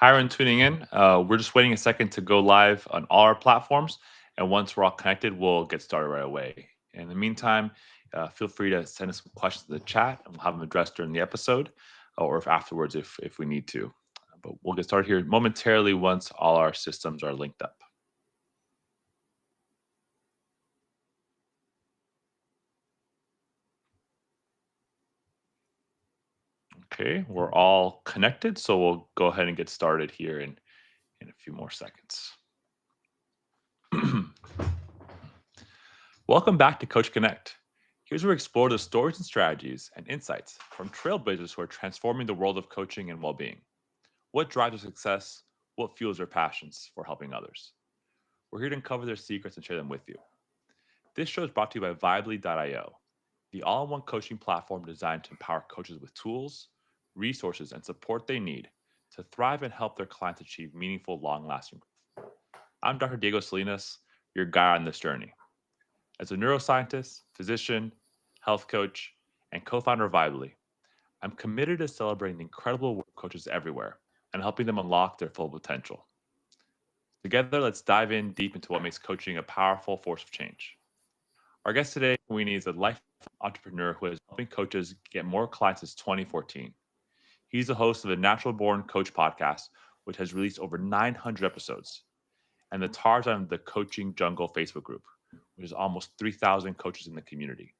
Hi, everyone tuning in. We're just waiting a second to go live on all our platforms. And once we're all connected, we'll get started right away. In the meantime, feel free to send us some questions in the chat and we'll have them addressed during the episode or if afterwards if we need to. But we'll get started here momentarily once all our systems are linked up. Okay, we're all connected, so we'll go ahead and get started here in a few more seconds. Welcome back to Coach Connect. Here's where we explore the stories and strategies and insights from trailblazers who are transforming the world of coaching and well-being. What drives their success? What fuels their passions for helping others? We're here to uncover their secrets and share them with you. This show is brought to you by Vibely.io, the all-in-one coaching platform designed to empower coaches with tools, resources, and support they need to thrive and help their clients achieve meaningful, long-lasting growth. I'm Dr. Diego Salinas, your guide on this journey. As a neuroscientist, physician, health coach, and co-founder of Vibely, I'm committed to celebrating the incredible work of coaches everywhere and helping them unlock their full potential. Together, let's dive in deep into what makes coaching a powerful force of change. Our guest today, Mawhinney, is a lifelong entrepreneur who has been helping coaches get more clients since 2014. He's the host of the Natural Born Coach podcast, which has released over 900 episodes, and the Tarzan of the Coaching Jungle Facebook group, which is almost 3,000 coaches in the community.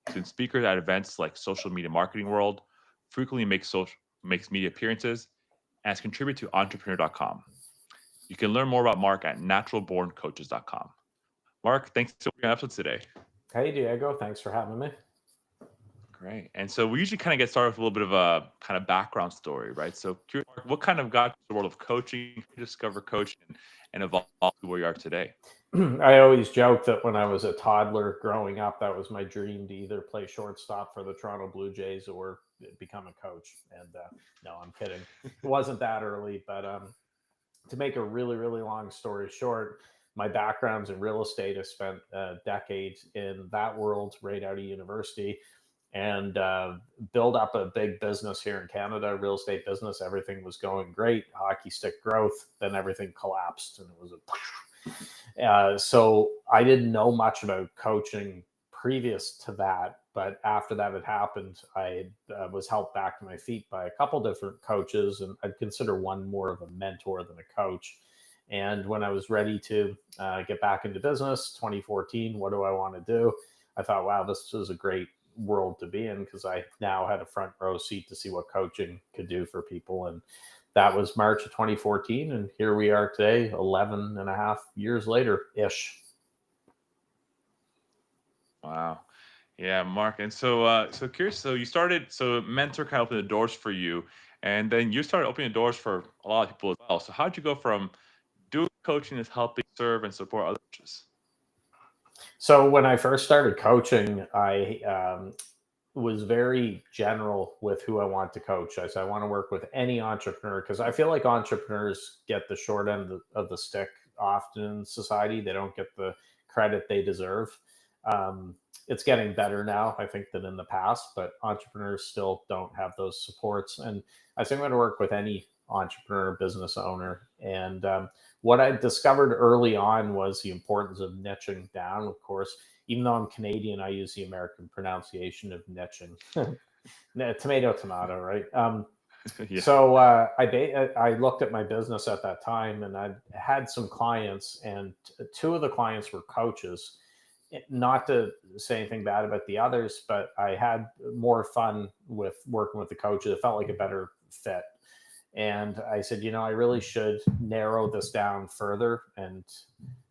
He's been speaker at events like Social Media Marketing World, frequently makes media appearances, and has contributed to entrepreneur.com. You can learn more about Marc at naturalborncoaches.com. Marc, thanks for being on episode today. Hey, Diego. Thanks for having me. Great. And so we usually kind of get started with a little bit of a kind of background story, right? So what kind of got you to the world of coaching, discover coaching, and evolve to where you are today? I always joke that when I was a toddler growing up, that was my dream to either play shortstop for the Toronto Blue Jays or become a coach. And no, I'm kidding. It wasn't that early. But to make a really, really long story short, my background's in real estate. I spent decades in that world right out of university and build up a big business here in Canada, real estate business. Everything was going great, hockey stick growth. Then everything collapsed and it was so I didn't know much about coaching previous to that. But after that had happened, I was helped back to my feet by a couple different coaches. And I'd consider one more of a mentor than a coach. And when I was ready to get back into business, 2014, what do I want to do? I thought, wow, this is a great world to be in because I now had a front row seat to see what coaching could do for people. And that was March of 2014. And here we are today, 11 and a half years later-ish. Wow. Yeah, Marc. And so curious. So you started, so mentor kind of opened the doors for you, and then you started opening the doors for a lot of people as well. So how'd you go from doing coaching is helping serve and support other coaches? So when I first started coaching, I was very general with who I want to coach. I said, I want to work with any entrepreneur because I feel like entrepreneurs get the short end of the stick often in society. They don't get the credit they deserve. It's getting better now, I think, than in the past, but entrepreneurs still don't have those supports. And I think I'm going to work with any entrepreneur, business owner. And what I discovered early on was the importance of niching down. Of course, even though I'm Canadian, I use the American pronunciation of niching. Tomato, tomato, right? Yeah. So I looked at my business at that time, and I had some clients, and two of the clients were coaches. Not to say anything bad about the others, but I had more fun with working with the coaches. It felt like a better fit. And I said, I really should narrow this down further. And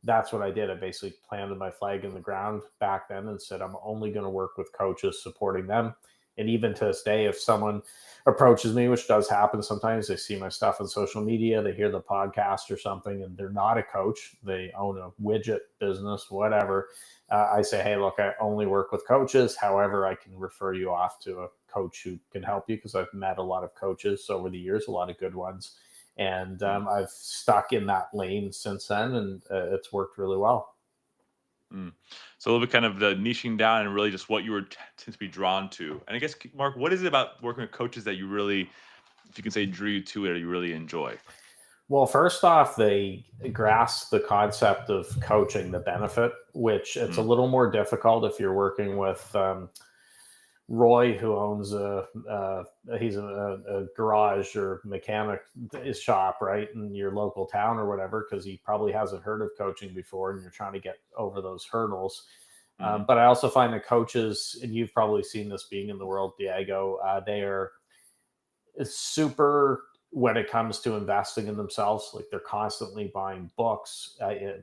that's what I did. I basically planted my flag in the ground back then and said, I'm only going to work with coaches, supporting them. And even to this day, if someone approaches me, which does happen sometimes, they see my stuff on social media, they hear the podcast or something, and they're not a coach, they own a widget business, whatever. I say, hey, look, I only work with coaches. However, I can refer you off to a coach who can help you because I've met a lot of coaches over the years, a lot of good ones. And I've stuck in that lane since then, and it's worked really well. So a little bit kind of the niching down and really just what you were tend to be drawn to. And I guess, Marc, what is it about working with coaches that you really if you can say, drew you to it or you really enjoy? Well, first off, they grasp the concept of coaching, the benefit, which it's a Mm, little more difficult if you're working with Roy, who owns he's a garage or mechanic shop, right, in your local town or whatever, because he probably hasn't heard of coaching before, and you're trying to get over those hurdles. hmm But I also find that coaches, and you've probably seen this being in the world, Diego, they are super when it comes to investing in themselves. Like they're constantly buying books,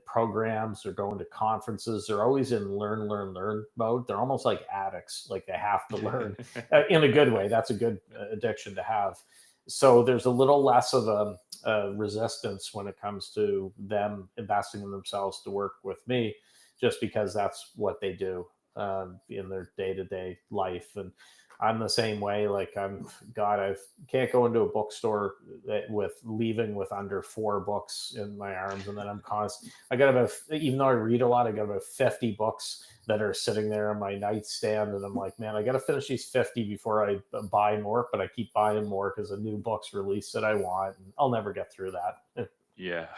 programs, or going to conferences. They're always in learn mode. They're almost like addicts. Like they have to learn in a good way. That's a good addiction to have. So there's a little less of a resistance when it comes to them investing in themselves to work with me, just because that's what they do in their day to day life. And I'm the same way. Like I can't go into a bookstore with leaving with under 4 books in my arms, and then I got about, even though I read a lot, I got about 50 books that are sitting there on my nightstand, and I'm like, man, I got to finish these 50 before I buy more. But I keep buying more because a new book's released that I want, and I'll never get through that. Yeah.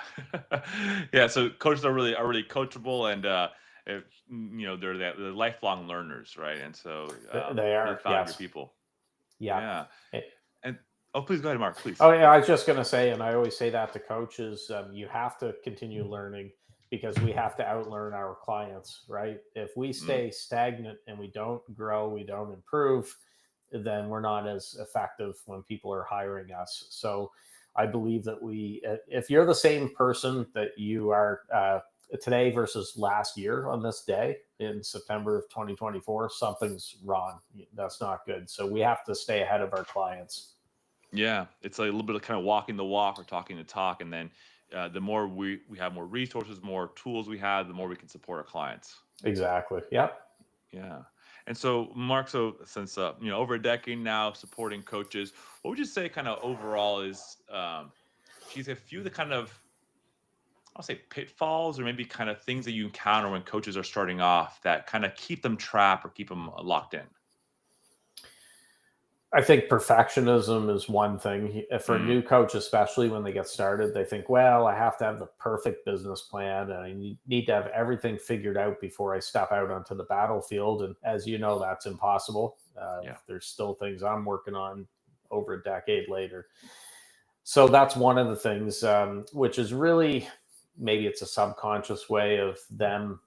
Yeah. So coaches are really coachable, and if, they're lifelong learners, right? And so They really are, found your yes, people. yeah. Yeah. And oh, please go ahead, Mark, please. Oh yeah, I was just going to say, and I always say that to coaches, you have to continue learning because we have to outlearn our clients, right? If we Mm, stay stagnant and we don't grow, we don't improve, then we're not as effective when people are hiring us. So I believe that if you're the same person that you are today versus last year on this day in September of 2024, something's wrong. That's not good. So we have to stay ahead of our clients. yeah. It's like a little bit of kind of walking the walk or talking the talk, and then the more we have more resources, more tools we have, the more we can support our clients. Exactly. Yep. Yeah. And so, Mark, so since over a decade now supporting coaches, what would you say kind of overall is geez, a few of the kind of, I'll say, pitfalls or maybe kind of things that you encounter when coaches are starting off that kind of keep them trapped or keep them locked in? I think perfectionism is one thing. For a Mm, new coach, especially when they get started, they think, well, I have to have the perfect business plan and I need to have everything figured out before I step out onto the battlefield. And as you know, that's impossible. yeah. There's still things I'm working on over a decade later. So that's one of the things, which is really maybe it's a subconscious way of them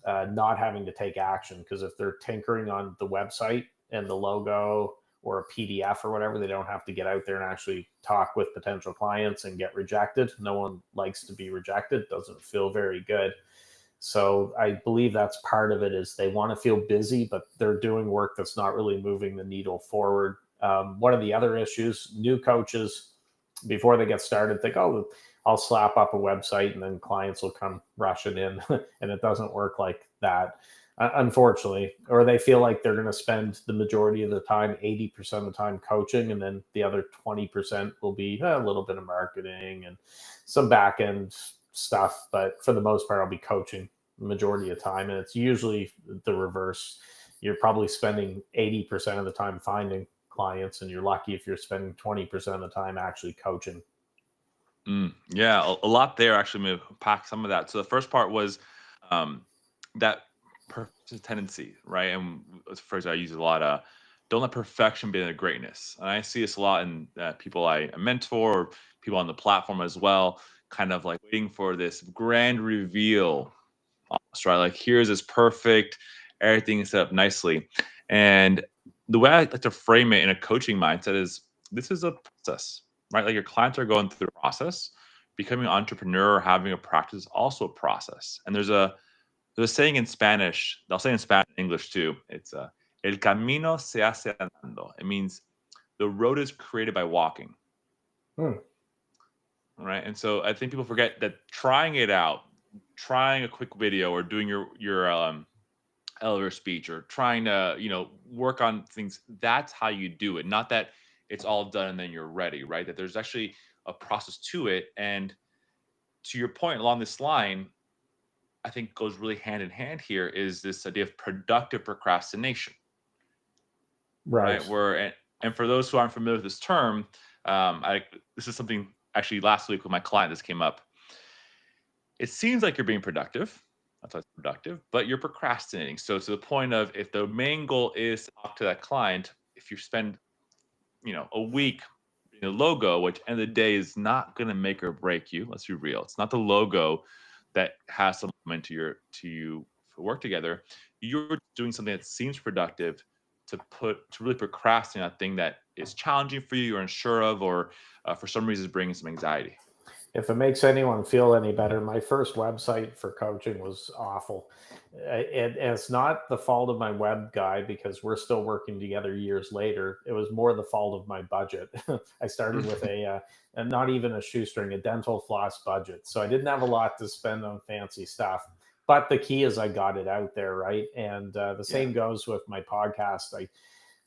not having to take action. Because if they're tinkering on the website and the logo or a PDF or whatever, they don't have to get out there and actually talk with potential clients and get rejected. No one likes to be rejected, doesn't feel very good. So I believe that's part of it is they want to feel busy, but they're doing work that's not really moving the needle forward. One of the other issues, new coaches, before they get started, think, oh, I'll slap up a website and then clients will come rushing in. And it doesn't work like that, unfortunately. Or they feel like they're going to spend the majority of the time, 80% of the time coaching, and then the other 20% will be a little bit of marketing and some back end stuff. But for the most part, I'll be coaching the majority of the time. And it's usually the reverse. You're probably spending 80% of the time finding clients, and you're lucky if you're spending 20% of the time actually coaching. Yeah, a lot there actually. Maybe pack some of that. So the first part was um, that perfect tendency, right? And it's a phrase I use a lot. Don't let perfection be the greatness. And I see this a lot in people I mentor, or people on the platform as well. Kind of like waiting for this grand reveal, almost, right? Like here's this perfect, everything is set up nicely. And the way I like to frame it in a coaching mindset is this is a process, right? Like your clients are going through the process. Becoming an entrepreneur or having a practice is also a process. And there's a saying in Spanish, I'll say in Spanish and English too. It's el camino se hace andando. It means the road is created by walking, Hmm. right? And so I think people forget that trying it out, trying a quick video or doing your elevator speech or trying to work on things, that's how you do it, not that it's all done and then you're ready, right? That there's actually a process to it. And to your point along this line, I think goes really hand in hand here is this idea of productive procrastination, Right. right? And for those who aren't familiar with this term, This is something actually last week with my client. This came up. It seems like you're being productive. That's why it's productive, but you're procrastinating. So to the point of, if the main goal is to talk to that client, if you spend, a week in a logo, which end of the day is not going to make or break you. Let's be real. It's not the logo that has some element to you for work together. You're doing something that seems productive to really procrastinate on a thing that is challenging for you, or unsure of, or for some reason is bringing some anxiety. If it makes anyone feel any better, my first website for coaching was awful. It's not the fault of my web guy, because we're still working together years later. It was more the fault of my budget. I started with and not even a shoestring, a dental floss budget. So I didn't have a lot to spend on fancy stuff. But the key is I got it out there, right? And the Yeah. same goes with my podcast. I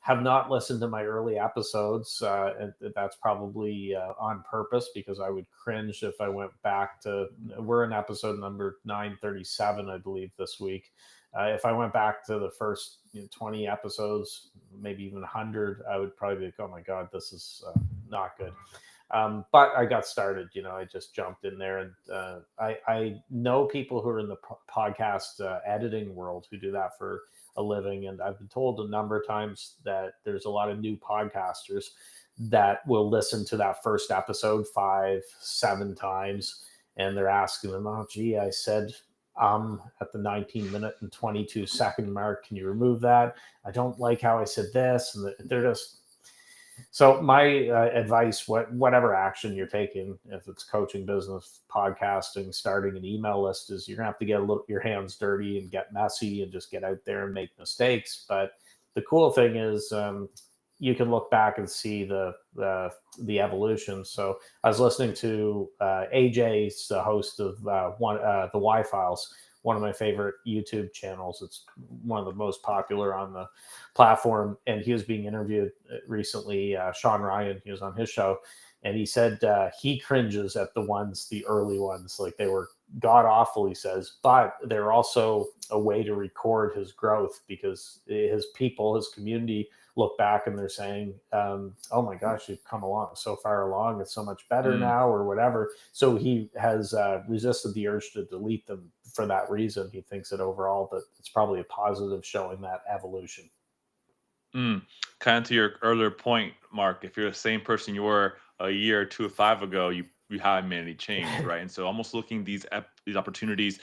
have not listened to my early episodes. And that's probably on purpose, because I would cringe if I went back to. We're in episode number 937, I believe, this week. If I went back to the first 20 episodes, maybe even 100, I would probably be like, oh my God, this is not good. But I got started, I just jumped in there, and I know people who are in the podcast editing world who do that for a living. And I've been told a number of times that there's a lot of new podcasters that will listen to that first episode 5, 7 times. And they're asking them, oh, gee, I said, at the 19-minute and 22-second mark, can you remove that? I don't like how I said this. And they're just, so my advice, whatever action you're taking, if it's coaching, business, podcasting, starting an email list, is you're gonna have to get your hands dirty and get messy and just get out there and make mistakes. But the cool thing is, you can look back and see the evolution. So I was listening to AJ's the host of the Y Files, one of my favorite YouTube channels. It's one of the most popular on the platform. And he was being interviewed recently, Sean Ryan, he was on his show. And he said he cringes at the early ones, like they were god awful, he says, but they're also a way to record his growth, because his people, his community look back and they're saying, oh my gosh, you've come along so far along, it's so much better now, or whatever. So he has resisted the urge to delete them for that reason. He thinks that overall that it's probably a positive, showing that evolution. Kind of to your earlier point, Mark, if you're the same person you were a year or 2 or 5 ago, you haven't made any change, right? And so almost looking these opportunities,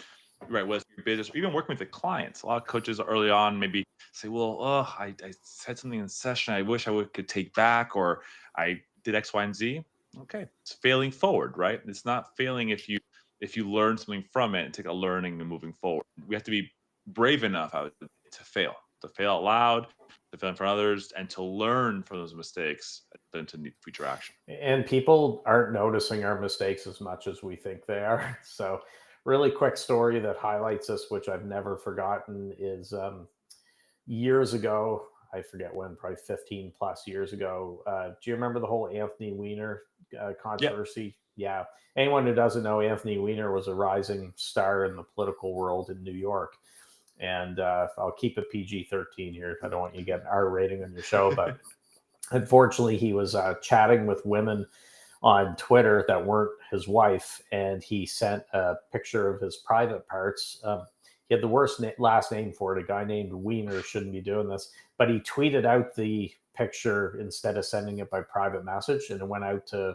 right, whether it's your business or even working with the clients. A lot of coaches early on maybe say, well, oh, I said something in session I wish could take back, or I did X, Y, and Z. Okay, it's failing forward, right? It's not failing if you learn something from it and take a learning and moving forward. We have to be brave enough to fail out loud, to fail in front of others, and to learn from those mistakes and to need future action. And people aren't noticing our mistakes as much as we think they are. So really quick story that highlights this, which I've never forgotten, is years ago, I forget when, probably 15 plus years ago. Do you remember the whole Anthony Weiner controversy? Yeah. Anyone who doesn't know, Anthony Weiner was a rising star in the political world in New York. And I'll keep it PG-13 here. I don't want you to get an R rating on your show, but unfortunately, he was chatting with women on Twitter that weren't his wife, and he sent a picture of his private parts. He had the worst last name for it. A guy named Wiener shouldn't be doing this, but he tweeted out the picture instead of sending it by private message, and it went out to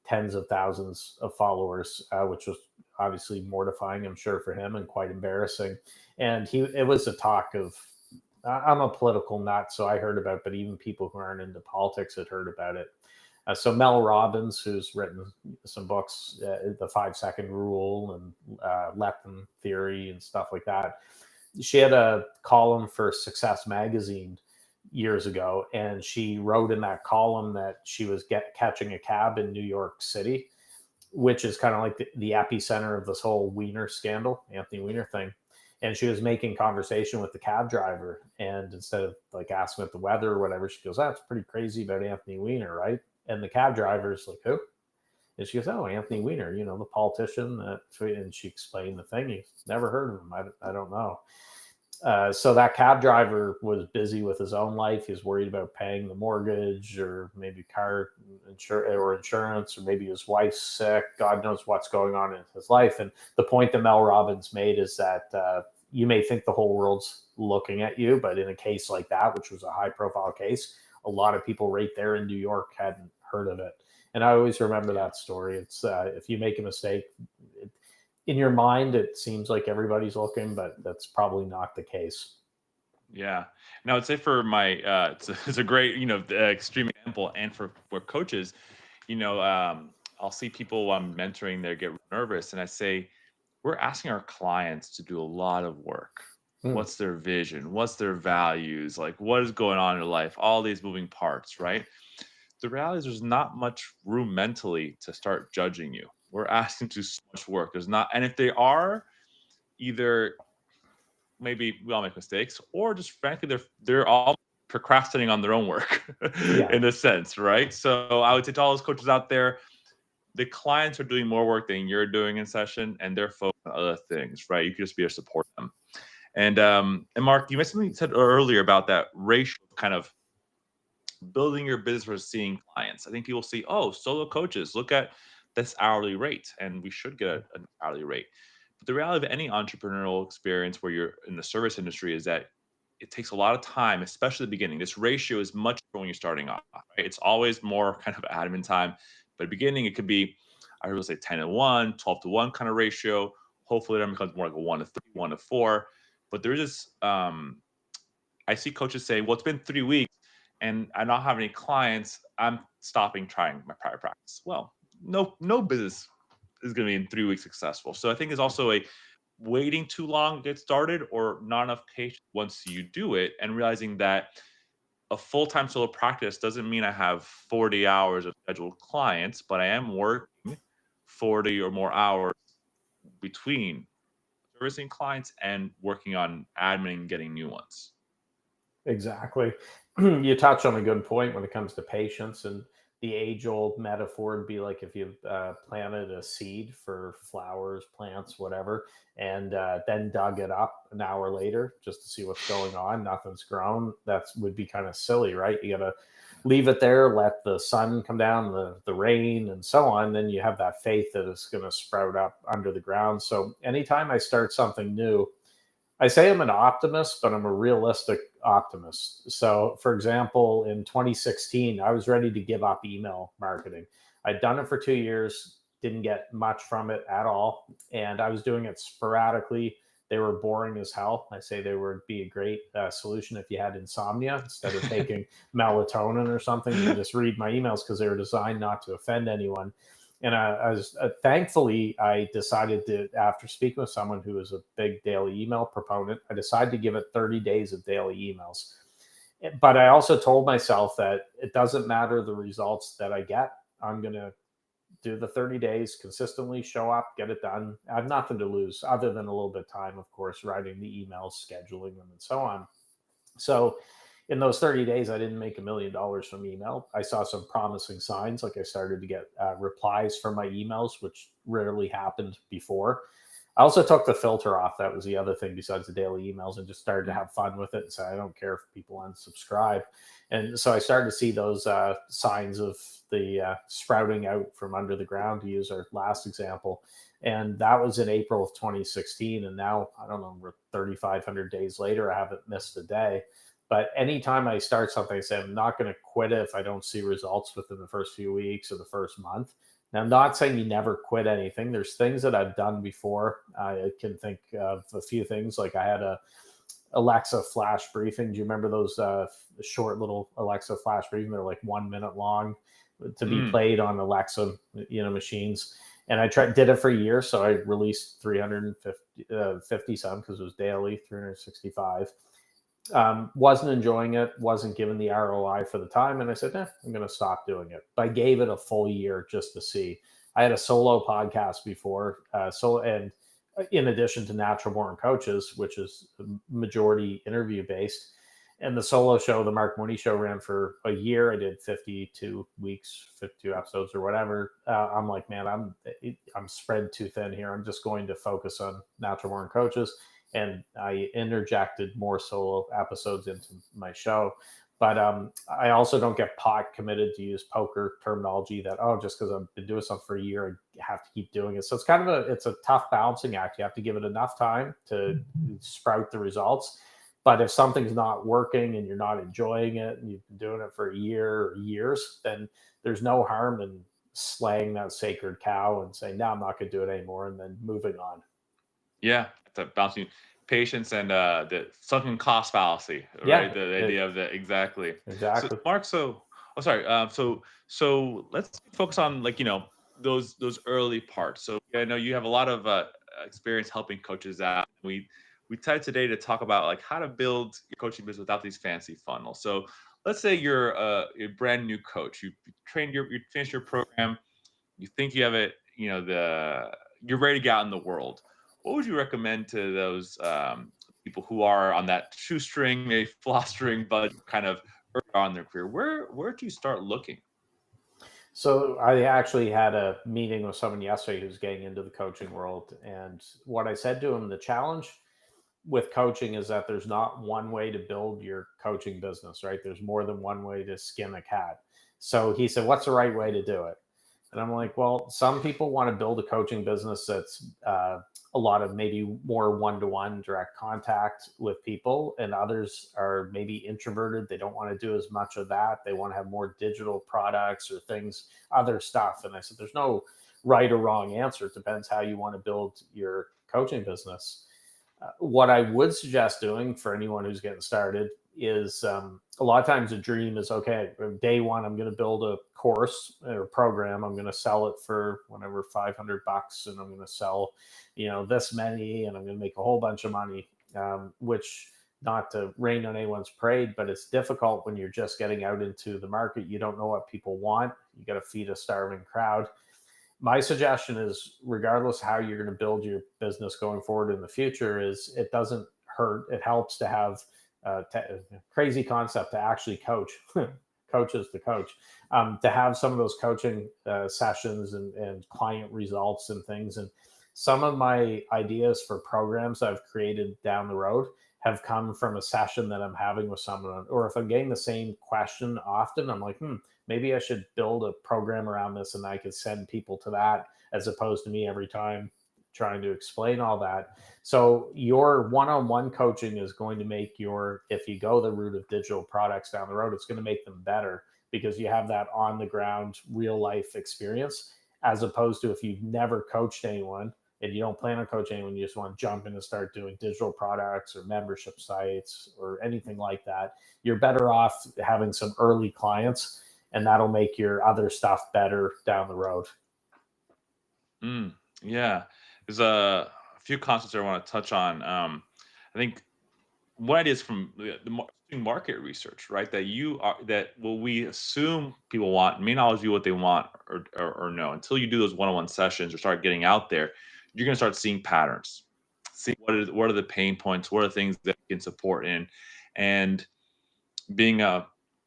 tens of thousands of followers, which was obviously mortifying, I'm sure, for him, and quite embarrassing. And it was a talk of, I'm a political nut, so I heard about it, but even people who aren't into politics had heard about it. So Mel Robbins, who's written some books, The 5-Second Rule and Leptin Theory and stuff like that, she had a column for Success Magazine years ago, and she wrote in that column that she was catching a cab in New York City, which is kind of like the epicenter of this whole Weiner scandal, Anthony Weiner thing. And she was making conversation with the cab driver, and instead of like asking about the weather or whatever, she goes, "That's pretty crazy about Anthony Weiner, right?" And the cab driver's like, "Who?" And she goes, "Oh, Anthony Weiner, the politician." And she explained the thing. He's never heard of him. I don't know. So that cab driver was busy with his own life. He was worried about paying the mortgage or maybe car insurance, or maybe his wife's sick. God knows what's going on in his life. And the point that Mel Robbins made is that you may think the whole world's looking at you, but in a case like that, which was a high profile case, a lot of people right there in New York hadn't heard of it. And I always remember Yeah. that story. It's if you make a mistake, in your mind, it seems like everybody's looking, but that's probably not the case. Yeah. And I would say for my, it's a great, extreme example. And for coaches, I'll see people while I'm mentoring, they get nervous. And I say, we're asking our clients to do a lot of work. Hmm. What's their vision? What's their values? Like, what is going on in their life? All these moving parts, right? The reality is there's not much room mentally to start judging you. We're asking to do so much work. There's not, and if they are, either maybe we all make mistakes, or just frankly they're all procrastinating on their own work Yeah, in a sense, right? So I would say to all those coaches out there, the clients are doing more work than you're doing in session, and they're focused on other things, right? You can just be there to support them. And Mark, you mentioned something you said earlier about that ratio of kind of building your business versus seeing clients. I think people see, oh, solo coaches, look at this hourly rate, and we should get an hourly rate. But the reality of any entrepreneurial experience where you're in the service industry is that it takes a lot of time, especially the beginning. This ratio is much when you're starting off, right? It's always more kind of admin time. But at the beginning, it could be, I would say 10 to 1, 12 to 1 kind of ratio. Hopefully, it becomes more like a 1 to 3, 1 to 4. But there's this, I see coaches say, well, it's been 3 weeks and I don't have any clients. I'm stopping trying my private practice. Well, no business is going to be in 3 weeks successful. So I think it's also a waiting too long to get started, or not enough patience once you do it, and realizing that a full-time solo practice doesn't mean I have 40 hours of scheduled clients, but I am working 40 or more hours between servicing clients and working on admin and getting new ones. exactly. You touch on a good point when it comes to patience, and the age old metaphor would be like if you planted a seed for flowers, plants, whatever, and then dug it up an hour later just to see what's going on. Nothing's grown. That would be kind of silly, right? You got to leave it there, let the sun come down, the rain, and so on. Then you have that faith that it's going to sprout up under the ground. So anytime I start something new, I say I'm an optimist, but I'm a realistic optimist. So, for example, in 2016, I was ready to give up email marketing. I'd done it for 2 years, didn't get much from it at all. And I was doing it sporadically. They were boring as hell. I say they would be a great solution if you had insomnia. Instead of taking melatonin or something, you just read my emails because they were designed not to offend anyone. And I was thankfully I decided to, after speaking with someone who was a big daily email proponent, I decided to give it 30 days of daily emails. But I also told myself that it doesn't matter the results that I get. I'm going to do the 30 days consistently, show up, get it done. I have nothing to lose other than a little bit of time, of course, writing the emails, scheduling them, and so on. So in those 30 days, I didn't make $1 million from email. I saw some promising signs, like I started to get replies from my emails, which rarely happened before. I also took the filter off. That was the other thing besides the daily emails, and just started to have fun with it and say, I don't care if people unsubscribe. And so I started to see those signs of the sprouting out from under the ground, to use our last example. And that was in April of 2016. And now, I don't know, we're 3,500 days later. I haven't missed a day. But anytime I start something, I say I'm not going to quit it if I don't see results within the first few weeks or the first month. Now, I'm not saying you never quit anything. There's things that I've done before. I can think of a few things. Like I had a Alexa flash briefing. Do you remember those short little Alexa flash briefing? They're like 1 minute long to be Mm, played on Alexa, machines. And I did it for a year. So I released 350 some because it was daily, 365. Wasn't enjoying it, wasn't given the ROI for the time. And I said, I'm going to stop doing it. But I gave it a full year just to see. I had a solo podcast before. And in addition to Natural Born Coaches, which is majority interview based, and the solo show, the Marc Mawhinney show, ran for a year. I did 52 weeks, 52 episodes or whatever. I'm like, man, I'm spread too thin here. I'm just going to focus on Natural Born Coaches. and I interjected more solo episodes into my show. But I also don't get pot committed, to use poker terminology, that, oh, just because I've been doing something for a year, I have to keep doing it. So it's kind of it's a tough balancing act. You have to give it enough time to sprout the results. But if something's not working and you're not enjoying it, and you've been doing it for a year or years, then there's no harm in slaying that sacred cow and saying, no, I'm not going to do it anymore, and then moving on. Yeah, it's a balancing patience and the sunken cost fallacy, right? Yeah, The idea of that exactly. So exactly. Mark, so oh sorry, so let's focus on like those early parts. So yeah, I know you have a lot of experience helping coaches out. We tried today to talk about like how to build your coaching business without these fancy funnels. So let's say you're a brand new coach. You finished your program. You think you have it, you're ready to get out in the world. What would you recommend to those people who are on that shoestring, maybe flostering budget kind of early on in their career? Where do you start looking? So I actually had a meeting with someone yesterday who's getting into the coaching world, and what I said to him, the challenge with coaching is that there's not one way to build your coaching business, right? There's more than one way to skin a cat. So he said, what's the right way to do it? And I'm like, well, some people want to build a coaching business that's a lot of maybe more one-to-one direct contact with people, and others are maybe introverted. They don't want to do as much of that. They want to have more digital products or things, other stuff. And I said, there's no right or wrong answer. It depends how you want to build your coaching business. What I would suggest doing for anyone who's getting started is, a lot of times a dream is, okay, day one, I'm going to build a course or program. I'm going to sell it for whatever, $500, and I'm going to sell, this many, and I'm going to make a whole bunch of money, which, not to rain on anyone's parade, but it's difficult when you're just getting out into the market. You don't know what people want. You got to feed a starving crowd. My suggestion is, regardless how you're going to build your business going forward in the future, is it doesn't hurt, it helps to have crazy concept, to actually coach coaches to coach, to have some of those coaching sessions and client results and things. And some of my ideas for programs I've created down the road have come from a session that I'm having with someone, or if I'm getting the same question often, I'm like, maybe I should build a program around this, and I could send people to that, as opposed to me every time trying to explain all that. So your one-on-one coaching is going to make if you go the route of digital products down the road, it's going to make them better, because you have that on the ground real life experience, as opposed to if you've never coached anyone and you don't plan on coaching anyone, you just want to jump in and start doing digital products or membership sites or anything like that. You're better off having some early clients, and that'll make your other stuff better down the road. Mm, yeah, there's a few concepts I want to touch on. I think one idea is from the market research, right? That what we assume people want may not always be what they want, or no. Until you do those one-on-one sessions or start getting out there, you're going to start seeing patterns, see what are the pain points, what are the things that you can support in, and being a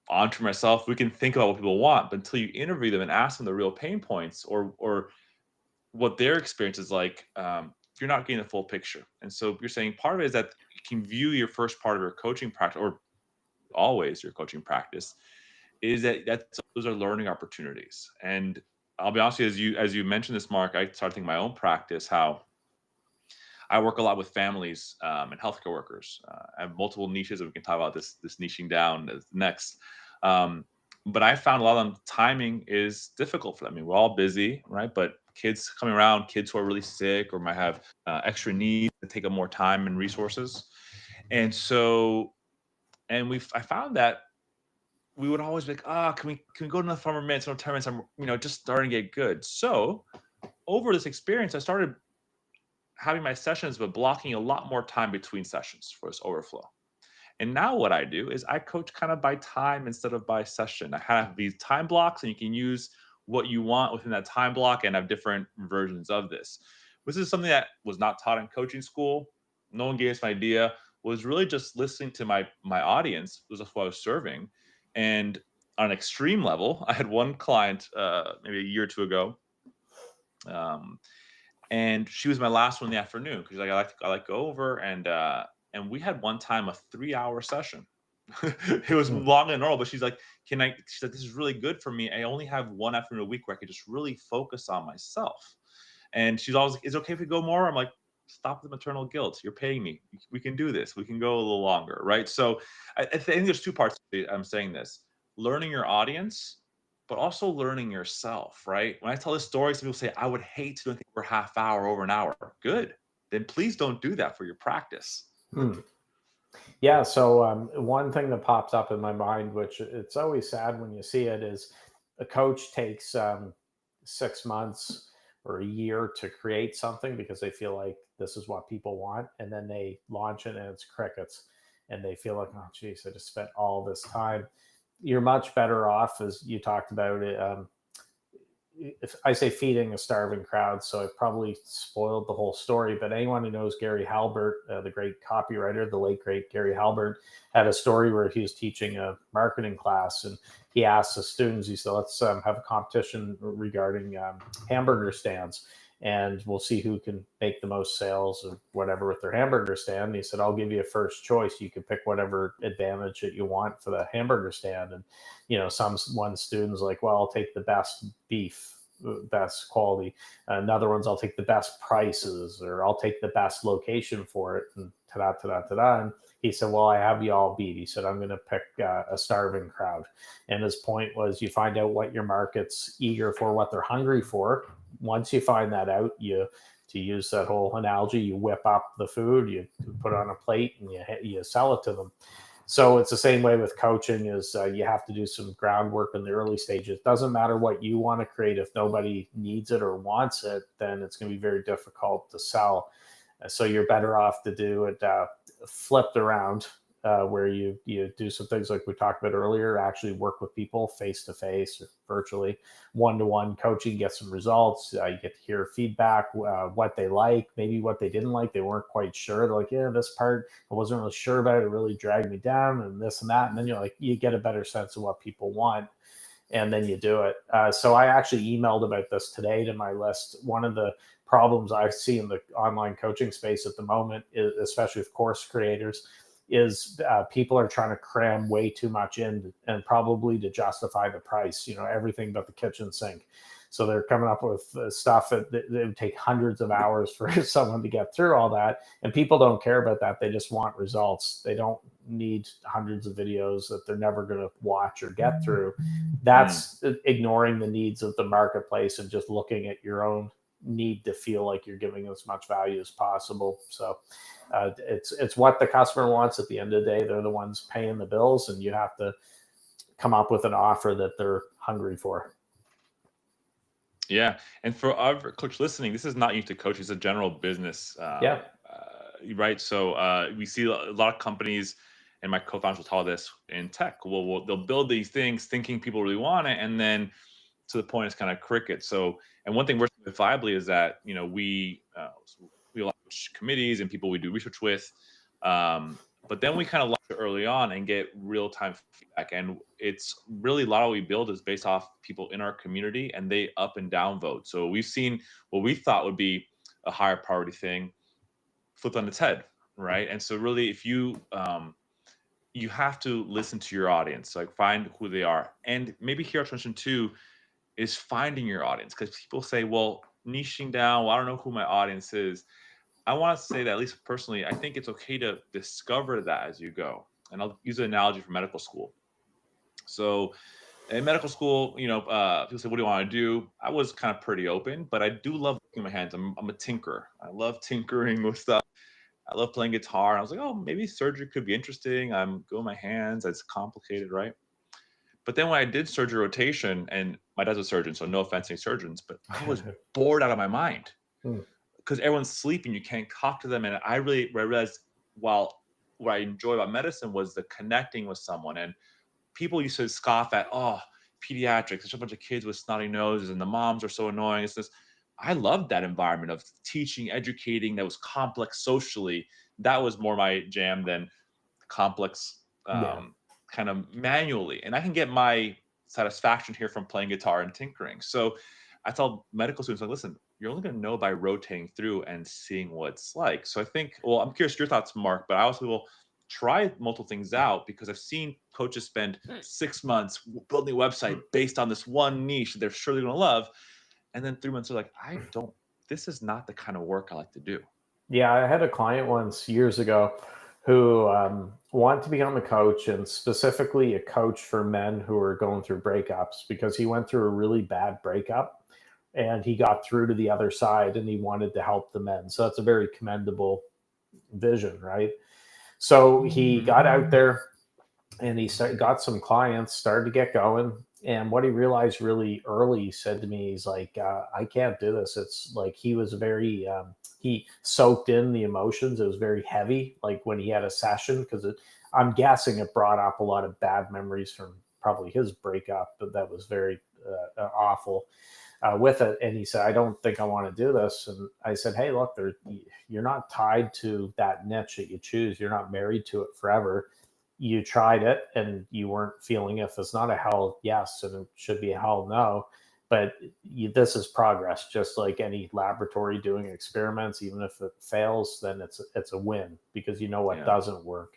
entrepreneur myself, we can think about what people want, but until you interview them and ask them the real pain points or what their experience is like, you're not getting the full picture. And so you're saying part of it is that you can view your first part of your coaching practice, or always your coaching practice, is that those are learning opportunities. And I'll be honest with you, as you mentioned this, Mark, I started thinking my own practice, how I work a lot with families and healthcare workers. I have multiple niches, and we can talk about this niching down next. Um, but I found a lot of them, timing is difficult for them. I mean, we're all busy, right? But kids coming around, kids who are really sick or might have extra needs that take up more time and resources. And so, I found that we would always be like, can we go to the farmer minutes or 10 minutes? I'm, just starting to get good. So over this experience, I started having my sessions, but blocking a lot more time between sessions for this overflow. And now what I do is I coach kind of by time instead of by session. I have these time blocks, and you can use what you want within that time block, and have different versions of this. This is something that was not taught in coaching school. No one gave us an idea. Was really just listening to my audience. Was what I was serving. And on an extreme level, I had one client maybe a year or two ago. Um, And she was my last one in the afternoon because like I like go over and we had one time a 3 hour session. It was Hmm. longer than normal, but she's like, "Can I?" She's like, "This is really good for me. I only have one afternoon a week where I could just really focus on myself." And she's always like, "Is it okay if we go more?" I'm like, "Stop the maternal guilt. You're paying me. We can do this. We can go a little longer, right?" So I think there's two parts to it. I'm saying this: learning your audience, but also learning yourself, right? When I tell this story, some people say, "I would hate to do anything for a half hour over an hour." Good. Then please don't do that for your practice. Hmm. Yeah. So one thing that pops up in my mind, which it's always sad when you see it, is a coach takes 6 months or a year to create something because they feel like this is what people want, and then they launch it and it's crickets, and they feel like, oh, geez, I just spent all this time. You're much better off, as you talked about it. If I say feeding a starving crowd, so I've probably spoiled the whole story. But anyone who knows Gary Halbert, the great copywriter, the late great Gary Halbert, had a story where he was teaching a marketing class, and he asked the students, he said, "Let's have a competition regarding hamburger stands, and we'll see who can make the most sales or whatever with their hamburger stand." And he said, "I'll give you a first choice. You can pick whatever advantage that you want for the hamburger stand." And one student's like, "Well, I'll take the best beef, best quality." Another one's, "I'll take the best prices," or "I'll take the best location for it," and ta-da, ta-da, ta-da. And he said, "Well, I have you all beat." He said, "I'm going to pick a starving crowd." And his point was, you find out what your market's eager for, what they're hungry for. Once you find that out, to use that whole analogy, you whip up the food, you put it on a plate, and you sell it to them. So it's the same way with coaching. Is you have to do some groundwork in the early stages. It doesn't matter what you want to create. If nobody needs it or wants it, then it's going to be very difficult to sell. So you're better off to do it flipped around, where you do some things like we talked about earlier, actually work with people face to face or virtually, one-to-one coaching, get some results. You get to hear feedback, what they like, maybe what they didn't like, they weren't quite sure. They're like, "Yeah, this part I wasn't really sure about, it really dragged me down," and this and that. And then you get a better sense of what people want, and then you do it. So I actually emailed about this today to my list. One of the problems I see in the online coaching space at the moment, especially with course creators, is people are trying to cram way too much in, and probably to justify the price. Everything but the kitchen sink. So they're coming up with stuff that would take hundreds of hours for someone to get through all that. And people don't care about that. They just want results. They don't need hundreds of videos that they're never going to watch or get through. Mm. That's ignoring the needs of the marketplace and just looking at your own need to feel like you're giving as much value as possible. So it's what the customer wants at the end of the day. They're the ones paying the bills, and you have to come up with an offer that they're hungry for. Yeah, and for our coach listening, this is not unique to coaching; it's a general business, Yeah. right? So we see a lot of companies, and my co-founders will tell this in tech. They'll build these things thinking people really want it, and then to the point it's kind of cricket. So, and one thing we're doing viably is that we launch committees and people we do research with. But then we kind of launch it early on and get real time feedback. And it's really a lot of what we build is based off people in our community and they up and down vote. So we've seen what we thought would be a higher priority thing flipped on its head, right? And so really, if you have to listen to your audience, like find who they are, and maybe here attention too is finding your audience because people say, well, niching down, well, I don't know who my audience is. I want to say that, at least personally, I think it's okay to discover that as you go. And I'll use an analogy from medical school. So in medical school, people say, "What do you want to do?" I was kind of pretty open, but I do love working my hands. I'm a tinkerer. I love tinkering with stuff. I love playing guitar. And I was like, oh, maybe surgery could be interesting. I'm good with my hands. It's complicated, right? But then when I did surgery rotation, and my dad's a surgeon, so no offense to any surgeons, but I was bored out of my mind Hmm. because everyone's sleeping. You can't talk to them. And I realized, while what I enjoy about medicine was the connecting with someone. And people used to scoff at, oh, pediatrics, there's a bunch of kids with snotty noses and the moms are so annoying. It's this. I loved that environment of teaching, educating that was complex socially. That was more my jam than complex Yeah. kind of manually. And I can get my satisfaction here from playing guitar and tinkering. So I tell medical students, like, listen, you're only going to know by rotating through and seeing what it's like. So I think, well, I'm curious your thoughts, Mark, but I also will try multiple things out because I've seen coaches spend 6 months building a website based on this one niche that they're surely going to love. And then 3 months are like, this is not the kind of work I like to do. Yeah, I had a client once years ago who wanted to become a coach, and specifically a coach for men who are going through breakups, because he went through a really bad breakup and he got through to the other side and he wanted to help the men. So that's a very commendable vision, right? So he got out there and got some clients, started to get going. And what he realized really early, he said to me, he's like, I can't do this. It's like he was very, he soaked in the emotions. It was very heavy, like when he had a session, because I'm guessing it brought up a lot of bad memories from probably his breakup, but that was very awful with it. And he said, I don't think I want to do this. And I said, hey, look, you're not tied to that niche that you choose. You're not married to it forever. You tried it and you weren't feeling it. If it's not a hell yes, and it should be a hell no. But this is progress, just like any laboratory doing experiments. Even if it fails, then it's a win, because you know what doesn't work.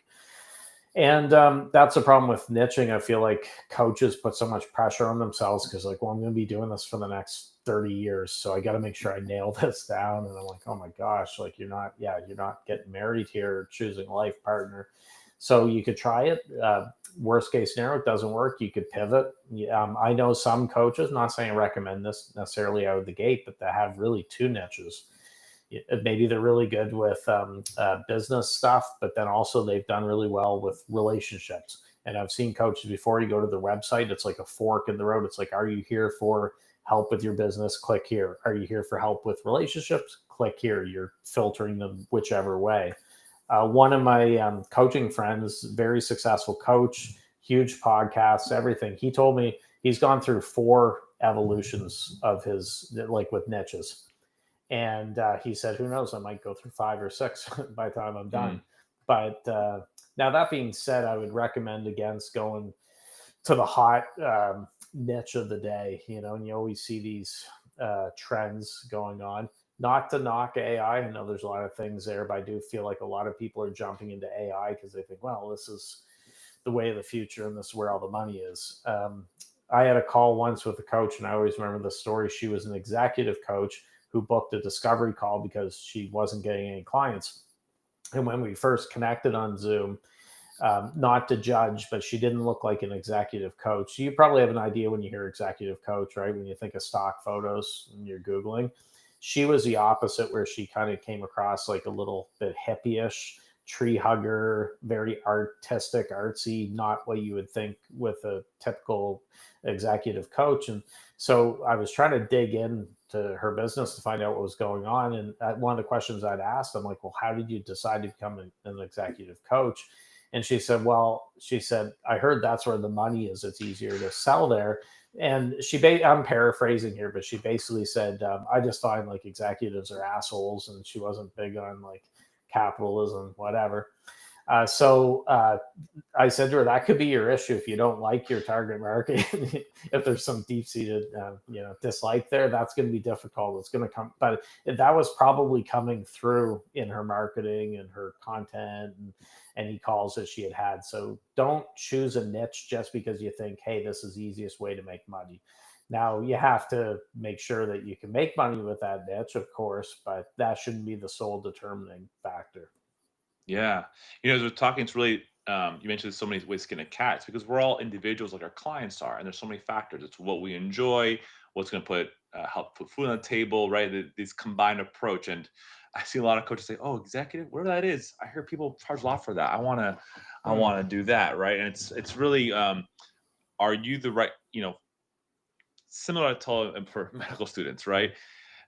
And that's the problem with niching. I feel like coaches put so much pressure on themselves because, like, well, I'm going to be doing this for the next 30 years, so I got to make sure I nail this down. And I'm like, oh my gosh, like you're not getting married here, or choosing a life partner. So you could try it. Worst case scenario, it doesn't work, you could pivot. I know some coaches, not saying I recommend this necessarily out of the gate, but that have really two niches. Maybe they're really good with business stuff, but then also they've done really well with relationships. And I've seen coaches before, you go to their website, it's like a fork in the road. It's like, are you here for help with your business? Click here. Are you here for help with relationships? Click here. You're filtering them whichever way. One of my coaching friends, very successful coach, huge podcasts, everything. He told me he's gone through 4 evolutions of his, like with niches. And he said, who knows, I might go through 5 or 6 by the time I'm done. But now, that being said, I would recommend against going to the hot niche of the day, and you always see these trends going on. Not to knock AI. I know there's a lot of things there, but I do feel like a lot of people are jumping into AI because they think, well, this is the way of the future and this is where all the money is. I had a call once with a coach, and I always remember the story. She was an executive coach who booked a discovery call because she wasn't getting any clients. And when we first connected on Zoom, not to judge, but she didn't look like an executive coach. You probably have an idea when you hear executive coach, right? When you think of stock photos and you're Googling. She was the opposite, where she kind of came across like a little bit hippie-ish, tree hugger, very artistic, artsy, not what you would think with a typical executive coach. And so I was trying to dig in to her business to find out what was going on. And one of the questions I'd asked, I'm like, well, how did you decide to become an executive coach? And she said, I heard that's where the money is. It's easier to sell there. And I'm paraphrasing here, but she basically said, I just find like executives are assholes, and she wasn't big on like capitalism, whatever. So I said to her, that could be your issue if you don't like your target market. If there's some deep-seated, dislike there, that's going to be difficult. It's going to come, but that was probably coming through in her marketing and her content and any calls that she had. So don't choose a niche just because you think, hey, this is the easiest way to make money. Now, you have to make sure that you can make money with that niche, of course, but that shouldn't be the sole determining factor. Yeah. As we're talking, it's really, you mentioned so many ways to skin a cat. It's because we're all individuals like our clients are, and there's so many factors. It's what we enjoy, what's going to help put food on the table, right? This combined approach. And I see a lot of coaches say, oh, executive, whatever that is. I hear people charge a lot for that. I want to do that. Right. And it's really, are you the right, similar to for medical students, right?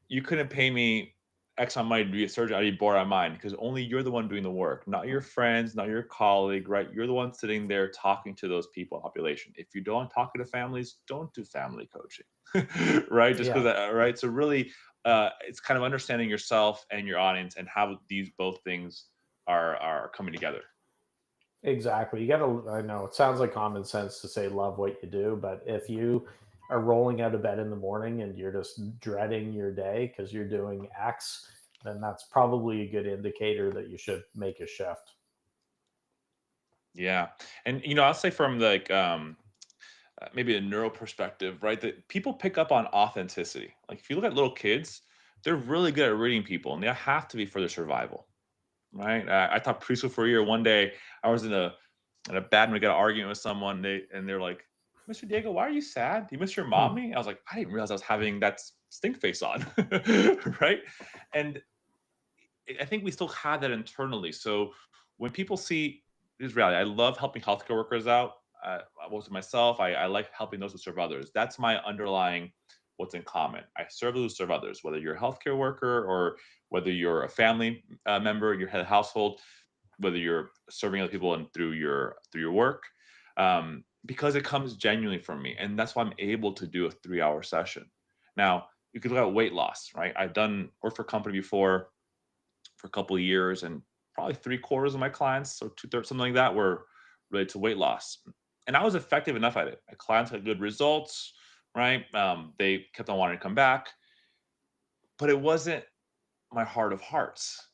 You couldn't pay me X on money to be a surgeon. I'd be bored out of mind, because only you're the one doing the work, not your friends, not your colleague, right? You're the one sitting there talking to those people population. If you don't talk to families, don't do family coaching, right? Just because, right? So really, it's kind of understanding yourself and your audience and how these both things are coming together. Exactly. You got to, I know it sounds like common sense to say love what you do, but if you are rolling out of bed in the morning and you're just dreading your day because you're doing X, then that's probably a good indicator that you should make a shift. Yeah. And I'll say from like maybe a neuro perspective, right? That people pick up on authenticity. Like if you look at little kids, they're really good at reading people, and they have to be for their survival, right? I taught preschool for a year. One day, I was in a bad mood, got an argument with someone. They're like, "Mr. Diego, why are you sad? Do you miss your Hmm. mommy?" I was like, "I didn't realize I was having that stink face on," right? And I think we still have that internally. So when people see this reality, I love helping healthcare workers out. I work with myself. I like helping those who serve others. That's my underlying what's in common. I serve those who serve others, whether you're a healthcare worker or whether you're a family member, your head of household, whether you're serving other people and through your work, because it comes genuinely from me, and that's why I'm able to do a 3-hour session. Now you could look at weight loss, right? I've done work for a company before for a couple of years, and probably 3/4 of my clients, so 2/3, something like that, were related to weight loss. And I was effective enough at it. My clients had good results, right? They kept on wanting to come back, but it wasn't my heart of hearts,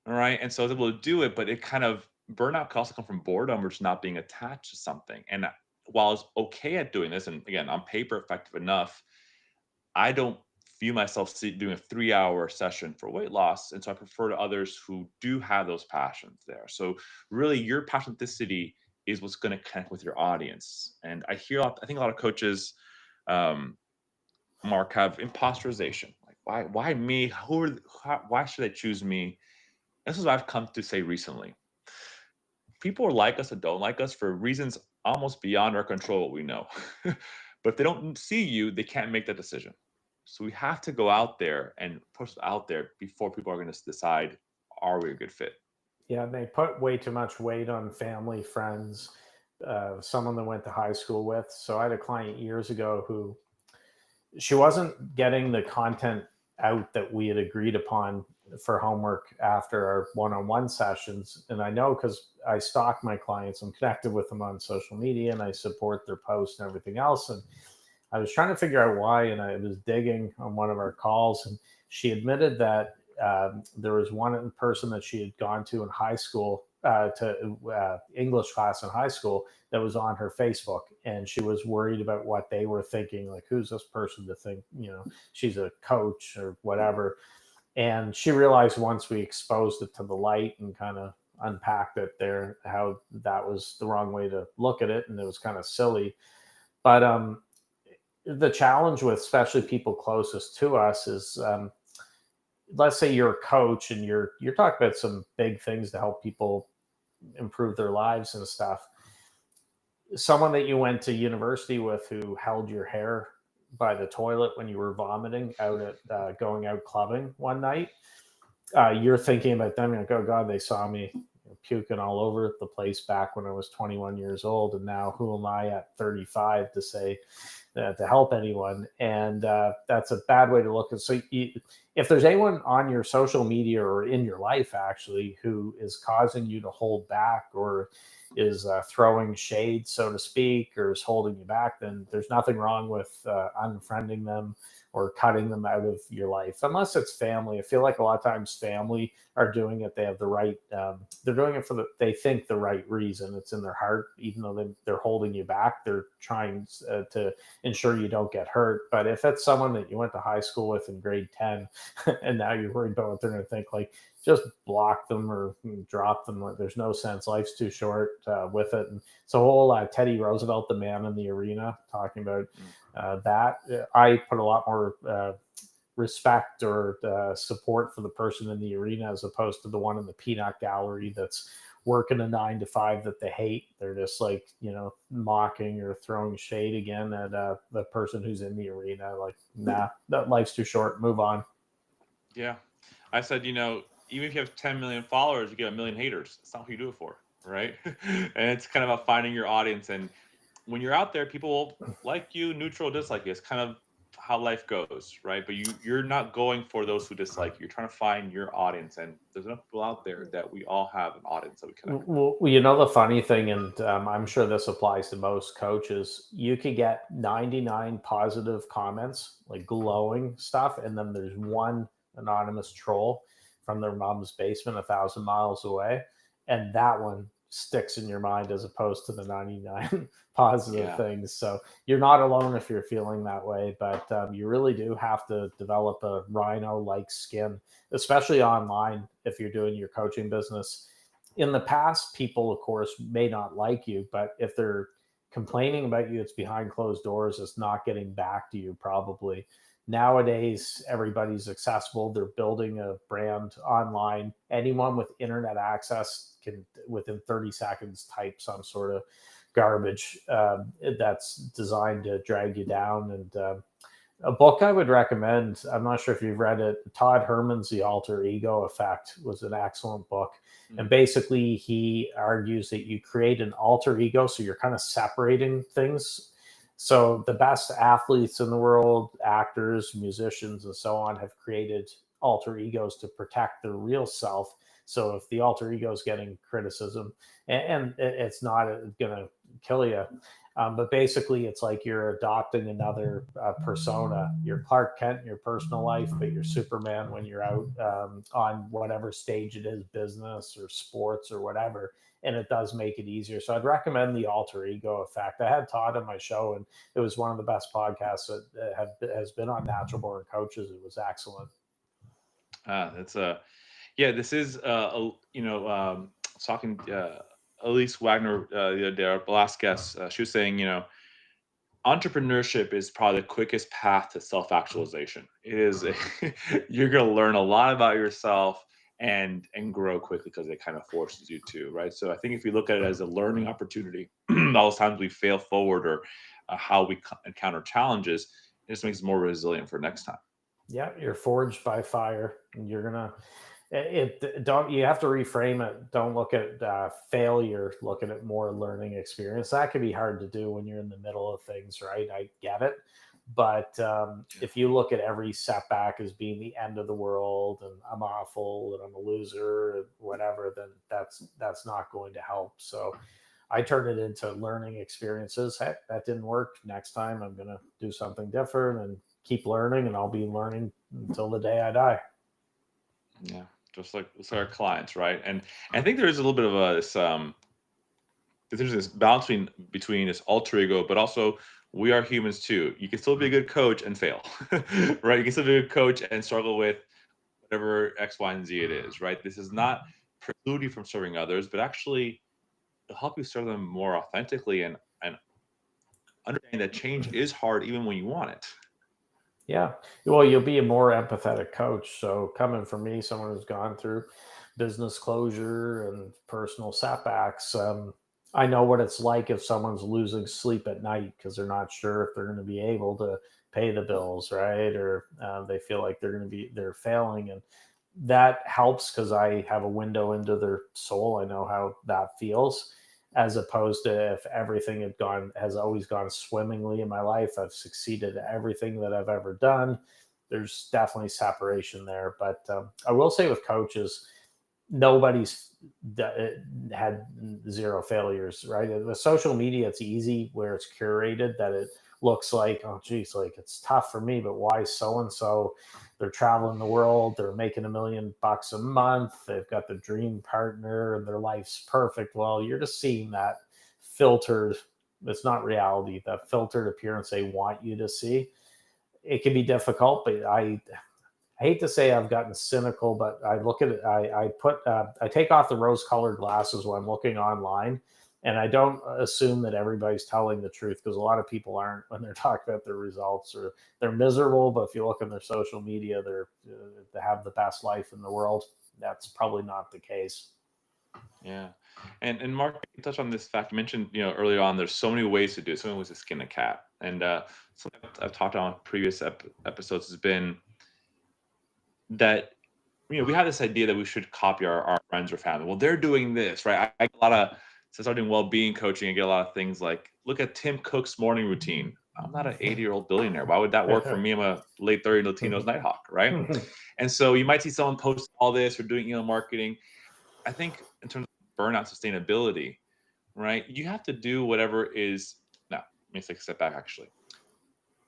all right? And so I was able to do it, but it kind of burnout could also come from boredom or just not being attached to something. And while I was okay at doing this, and again, on paper effective enough, I don't view myself doing a 3-hour session for weight loss. And so I prefer to others who do have those passions there. So really your passionality is what's going to connect with your audience. And I think a lot of coaches, um, Mark, have imposterization. Like, why me? Why should they choose me? This is what I've come to say recently. People like us or don't like us for reasons almost beyond our control, what we know. But if they don't see you, they can't make that decision. So we have to go out there and push out there before people are going to decide, are we a good fit? Yeah, and they put way too much weight on family, friends, someone that went to high school with. So I had a client years ago who she wasn't getting the content out that we had agreed upon for homework after our one-on-one sessions. And I know because I stalk my clients, I'm connected with them on social media, and I support their posts and everything else. And I was trying to figure out why, and I was digging on one of our calls, and she admitted that there was one person that she had gone to in high school, to English class in high school, that was on her Facebook, and she was worried about what they were thinking, like, who's this person to think, she's a coach or whatever. And she realized once we exposed it to the light and kind of unpacked it there, how that was the wrong way to look at it, and it was kind of silly. But the challenge with especially people closest to us is, let's say you're a coach and you're talking about some big things to help people improve their lives and stuff. Someone that you went to university with who held your hair by the toilet when you were vomiting out at going out clubbing one night, you're thinking about them, you're like, oh God, they saw me puking all over the place back when I was 21 years old. And now who am I at 35 to say, to help anyone? And that's a bad way to look at it. So if there's anyone on your social media or in your life actually who is causing you to hold back, or is throwing shade, so to speak, or is holding you back, then there's nothing wrong with unfriending them or cutting them out of your life, unless it's family. I feel like a lot of times family are doing it. They have the right, they're doing it for they think the right reason. It's in their heart, even though they're holding you back. They're trying to ensure you don't get hurt. But if it's someone that you went to high school with in grade 10 and now you're worried about what they're going to think, like, just block them or drop them. Like, there's no sense. Life's too short with it. And it's a whole Teddy Roosevelt, the man in the arena, talking about that. I put a lot more respect or support for the person in the arena as opposed to the one in the peanut gallery that's working a 9 to 5 that they hate. They're just like, mocking or throwing shade again at the person who's in the arena. Like, nah, that life's too short. Move on. Yeah. I said, even if you have 10 million followers, you get a million haters. That's not who you do it for, right? And it's kind of about finding your audience. And when you're out there, people will like you, neutral, dislike you. It's kind of how life goes, right? But you're not going for those who dislike you. You're trying to find your audience, and there's enough people out there that we all have an audience that we connect with. Well, you know, the funny thing, and I'm sure this applies to most coaches, you could get 99 positive comments, like glowing stuff, and then there's one anonymous troll from their mom's basement 1,000 miles away, and that one sticks in your mind as opposed to the 99 positive Yeah. things. So you're not alone if you're feeling that way, but you really do have to develop a rhino-like skin, especially online if you're doing your coaching business. In the past, people, of course, may not like you, but if they're complaining about you, it's behind closed doors, it's not getting back to you, probably. Nowadays, everybody's accessible. They're building a brand online. Anyone with internet access can, within 30 seconds, type some sort of garbage that's designed to drag you down. And a book I would recommend, I'm not sure if you've read it, Todd Herman's The Alter Ego Effect was an excellent book. And Mm. basically, he argues that you create an alter ego, so you're kind of separating things. So the best athletes in the world, actors, musicians, and so on, have created alter egos to protect their real self. So if the alter ego is getting criticism, and it's not going to kill you, but basically, it's like you're adopting another persona. You're Clark Kent in your personal life, but you're Superman when you're out on whatever stage it is, business or sports or whatever. And it does make it easier. So I'd recommend the alter ego effect. I had Todd on my show, and it was one of the best podcasts that has been on Natural Born Coaches. It was excellent. That's yeah. This is talking Elise Wagner the other day, our last guest. She was saying, entrepreneurship is probably the quickest path to self-actualization. It is you're going to learn a lot about yourself and grow quickly because it kind of forces you to, right? So I think if you look at it as a learning opportunity, all those times we fail forward or how we encounter challenges, it just makes us more resilient for next time. Yeah, you're forged by fire. And you're gonna it don't you have to reframe it. Don't look at failure. Look at it more learning experience. That can be hard to do when you're in the middle of things, right? I get it, but Yeah. if you look at every setback as being the end of the world and I'm awful and I'm a loser and whatever, then that's not going to help. So I turn it into learning experiences. Heck, that didn't work. Next time I'm gonna do something different and keep learning, and I'll be learning until the day I die. Yeah, just like our clients, right? And I think there is a little bit of a there's this balance between this alter ego, but also we are humans too. You can still be a good coach and fail, right? You can still be a good coach and struggle with whatever X, Y, and Z it is, right? This is not preclude you from serving others, but actually it'll help you serve them more authentically and understanding that change is hard even when you want it. Yeah. Well, you'll be a more empathetic coach. So, coming from me, someone who's gone through business closure and personal setbacks, I know what it's like if someone's losing sleep at night because they're not sure if they're going to be able to pay the bills, right? Or they feel like they're failing. And that helps because I have a window into their soul. I know how that feels, as opposed to if everything has always gone swimmingly in my life. I've succeeded at everything that I've ever done. There's definitely separation there. But I will say with coaches, nobody's had zero failures, right? With social media, it's easy where it's curated that it looks like, oh geez, like it's tough for me, but why so and so? They're traveling the world, they're making $1 million a month, they've got the dream partner, and their life's perfect. Well, you're just seeing that filtered. It's not reality. That filtered appearance they want you to see. It can be difficult, but I hate to say I've gotten cynical, but I look at it. I take off the rose-colored glasses when I'm looking online, and I don't assume that everybody's telling the truth because a lot of people aren't when they're talking about their results, or they're miserable. But if you look on their social media, they have the best life in the world. That's probably not the case. Yeah. And Mark, you touched on this fact. You mentioned, earlier on, there's so many ways to do it, so many ways to skin a cat. And something I've talked on previous episodes has been that we have this idea that we should copy our friends or family. Well, they're doing this, right? I get a lot of since I'm doing well-being coaching, I get a lot of things like, look at Tim Cook's morning routine. I'm not an 80-year-old billionaire. Why would that work for me? I'm a late 30 Latinos Nighthawk, right? And so you might see someone post all this or doing email marketing. I think in terms of burnout sustainability, right? You have to do whatever is now. Let me take a step back. Actually,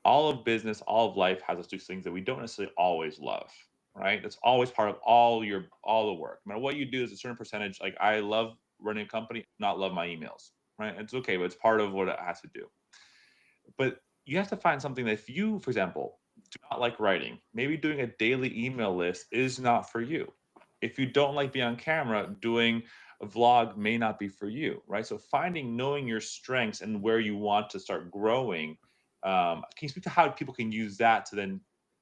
all of business, all of life has us do things that we don't necessarily always love, right? That's always part of all the work. No matter what you do, is a certain percentage. Like I love running a company, not love my emails, right? It's okay, but it's part of what it has to do. But you have to find something that if you, for example, do not like writing, maybe doing a daily email list is not for you. If you don't like being on camera, doing a vlog may not be for you, right? So knowing your strengths and where you want to start growing. Can you speak to how people can use that to then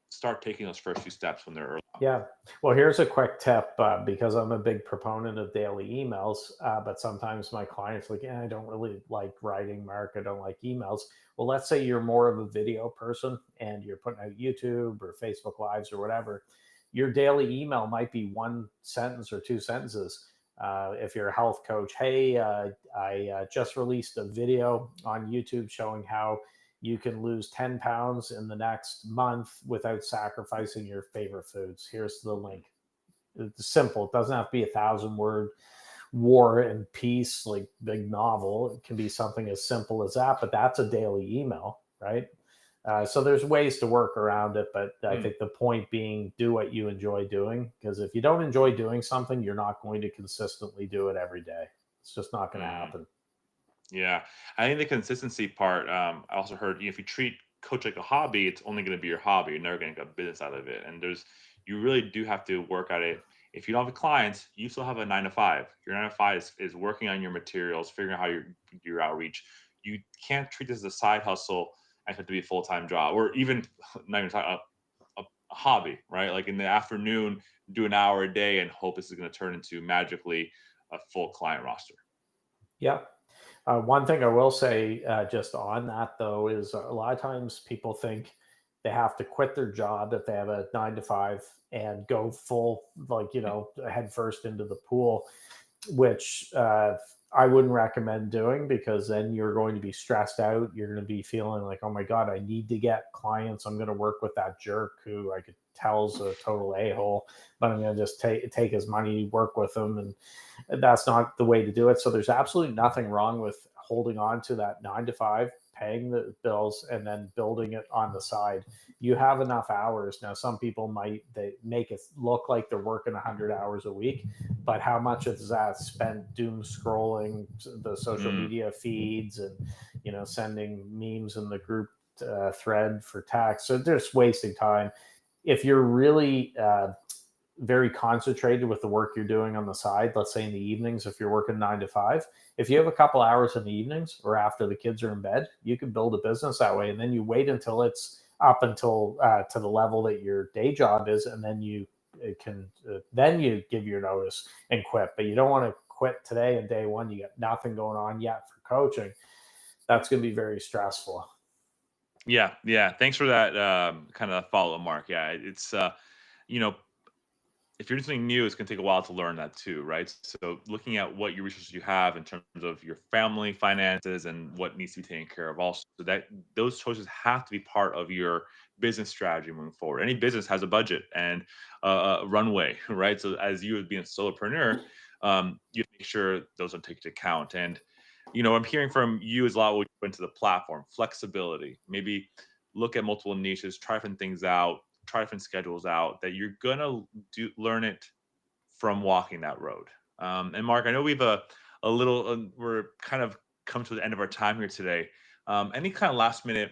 start taking those first few steps when they're early on? Yeah. Well, here's a quick tip because I'm a big proponent of daily emails, but sometimes my clients like, I don't really like writing, Mark. I don't like emails. Well, let's say you're more of a video person and you're putting out YouTube or Facebook Lives or whatever. Your daily email might be one sentence or two sentences. If you're a health coach, hey, I just released a video on YouTube showing how you can lose 10 pounds in the next month without sacrificing your favorite foods. Here's the link. It's simple. It doesn't have to be 1,000 word war and peace, like big novel. It can be something as simple as that, but that's a daily email, right? So there's ways to work around it, but I Hmm. think the point being do what you enjoy doing, because if you don't enjoy doing something, you're not going to consistently do it every day. It's just not going to Hmm. happen. Yeah, I think the consistency part. I also heard if you treat coach like a hobby, it's only going to be your hobby. You're never going to get business out of it. And you really do have to work at it. If you don't have clients, you still have a 9 to 5. Your 9 to 5 is working on your materials, figuring out how your outreach. You can't treat this as a side hustle and have to be a full time job, or even not even a hobby, right? Like in the afternoon, do an hour a day and hope this is going to turn into magically a full client roster. Yeah. One thing I will say just on that though is a lot of times people think they have to quit their job if they have a 9 to 5 and go full, like, head first into the pool, which I wouldn't recommend doing because then you're going to be stressed out. You're going to be feeling like, oh my God, I need to get clients. I'm going to work with that jerk who I could tell's a total a hole, but I'm going to just take his money, work with him. And that's not the way to do it. So there's absolutely nothing wrong with holding on to that 9 to 5, paying the bills, and then building it on the side. You have enough hours. Now, some people they make it look like they're working 100 hours a week, but how much is that spent doom scrolling the social Mm, media feeds and sending memes in the group thread for tax? So they're just wasting time. If you're really very concentrated with the work you're doing on the side, let's say in the evenings, if you're working 9 to 5, if you have a couple hours in the evenings or after the kids are in bed, you can build a business that way. And then you wait until it's up until to the level that your day job is, and then you then you give your notice and quit. But you don't want to quit today and day one. You got nothing going on yet for coaching. That's going to be very stressful. yeah, yeah. Thanks for that kind of follow up, Mark. Yeah, it's you know, if you're doing something new, it's going to take a while to learn that too, right? So looking at what your resources you have in terms of your family finances and what needs to be taken care of, also so that those choices have to be part of your business strategy moving forward. Any business has a budget and a runway, right? So as you as being a solopreneur, you have to make sure those are taken into account. And I'm hearing from you is a lot what you went to the platform, flexibility, maybe look at multiple niches, try different things out, try different schedules out, that you're gonna learn it from walking that road. And Mark, I know we've a little we're kind of come to the end of our time here today. Any kind of last minute,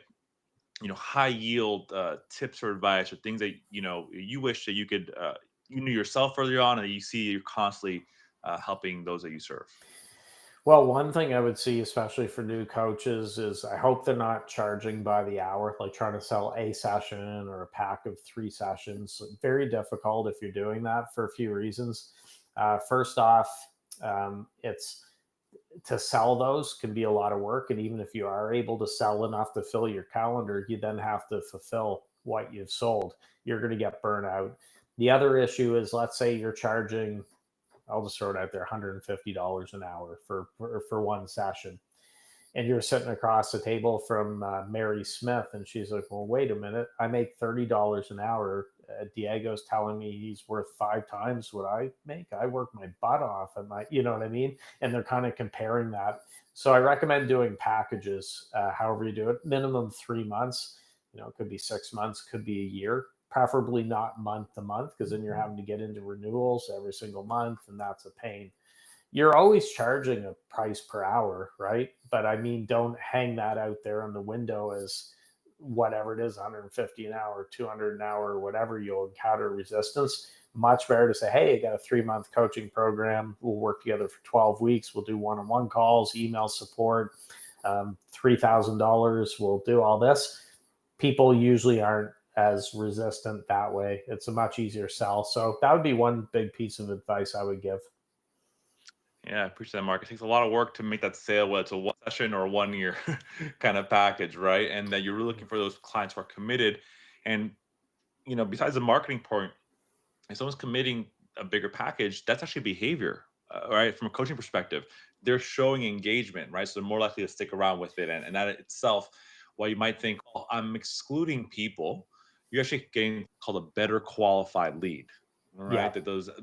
high yield tips or advice or things that you wish that you could you knew yourself earlier on and that you see you're constantly helping those that you serve. Well, one thing I would see, especially for new coaches, is I hope they're not charging by the hour, like trying to sell a session or a pack of 3 sessions. Very difficult if you're doing that for a few reasons. First off, it's to sell those can be a lot of work. And even if you are able to sell enough to fill your calendar, you then have to fulfill what you've sold. You're going to get burnout. The other issue is, let's say you're charging, I'll just throw it out there, $150 an hour for one session. and you're sitting across the table from Mary Smith, and she's like, "Well, wait a minute, I make $30 an hour. Diego's telling me he's worth 5 times what I make. I work my butt off, and you know what I mean?" And they're kind of comparing that. So I recommend doing packages, however you do it, minimum 3 months. It could be 6 months, could be a year. Preferably not month to month, because then you're having to get into renewals every single month, and that's a pain. You're always charging a price per hour, right? But I mean, don't hang that out there on the window as whatever it is, 150 an hour, 200 an hour, whatever. You'll encounter resistance. Much better to say, hey, I got a 3 month coaching program. We'll work together for 12 weeks. We'll do one-on-one calls, email support, $3,000. We'll do all this. People usually aren't as resistant that way. It's a much easier sell. So that would be one big piece of advice I would give. Yeah, I appreciate that, Mark. It takes a lot of work to make that sale, whether it's a one session or a 1 year kind of package, right? And that you're really looking for those clients who are committed. And, besides the marketing point, if someone's committing a bigger package, that's actually behavior, right? From a coaching perspective, they're showing engagement, right? So they're more likely to stick around with it. And that itself, while you might think, oh, I'm excluding people, you're actually getting called a better qualified lead, Yeah. right?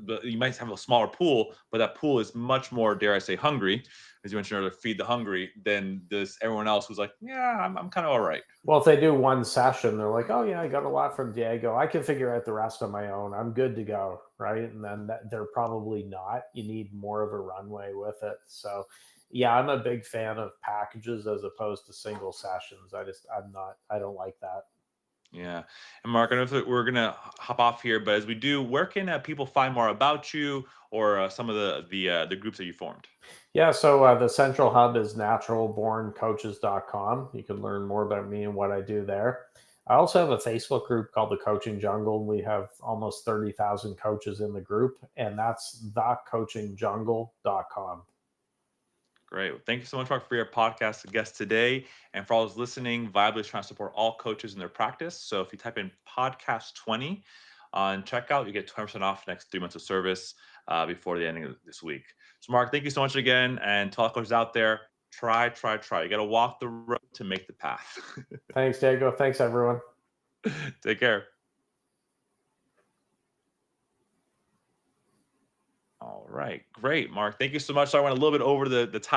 But you might have a smaller pool, but that pool is much more, dare I say, hungry, as you mentioned earlier, feed the hungry, than this everyone else who's like, yeah, I'm kind of all right. Well, if they do one session, they're like, "Oh yeah, I got a lot from Diego. I can figure out the rest on my own. I'm good to go." Right? And then they're probably not. You need more of a runway with it. So, yeah, I'm a big fan of packages as opposed to single sessions. I'm not. I don't like that. Yeah. And Mark, I don't know if we're gonna hop off here, but as we do, where can people find more about you or some of the groups that you formed? Yeah, so the central hub is naturalborncoaches.com. You can learn more about me and what I do there. I also have a Facebook group called the Coaching Jungle. We have almost 30,000 coaches in the group, and that's thecoachingjungle.com. Great. Well, thank you so much, Mark, for your podcast guest today. And for all those listening, Viably is trying to support all coaches in their practice. So if you type in podcast 20 on checkout, you get 20% off next 3 months of service before the ending of this week. So, Mark, thank you so much again. And to all coaches out there, try, try, try. You got to walk the road to make the path. Thanks, Diego. Thanks, everyone. Take care. All right. Great, Mark. Thank you so much. So I went a little bit over the time.